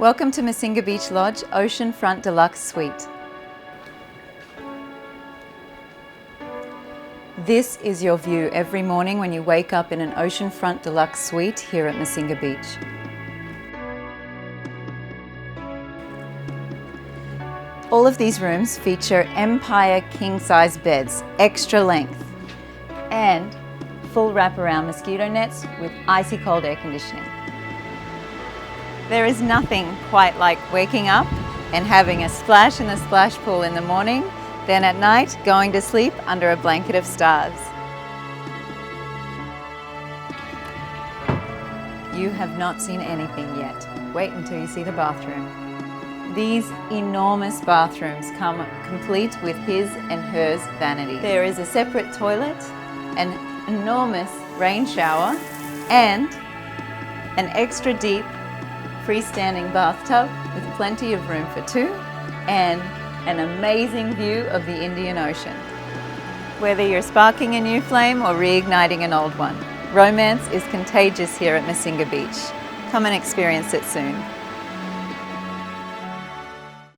Welcome to Massinga Beach Lodge, Ocean Front Deluxe Suite. This is your view every morning when you wake up in an Ocean Front Deluxe Suite here at Massinga Beach. All of these rooms feature Empire king-size beds, extra length, and full wraparound mosquito nets with icy cold air conditioning. There is nothing quite like waking up and having a splash in the splash pool in the morning, then at night going to sleep under a blanket of stars. You have not seen anything yet. Wait until you see the bathroom. These enormous bathrooms come complete with his and hers vanity. There is a separate toilet, an enormous rain shower, and an extra deep freestanding bathtub with plenty of room for two, and an amazing view of the Indian Ocean. Whether you're sparking a new flame or reigniting an old one, romance is contagious here at Massinga Beach. Come and experience it soon.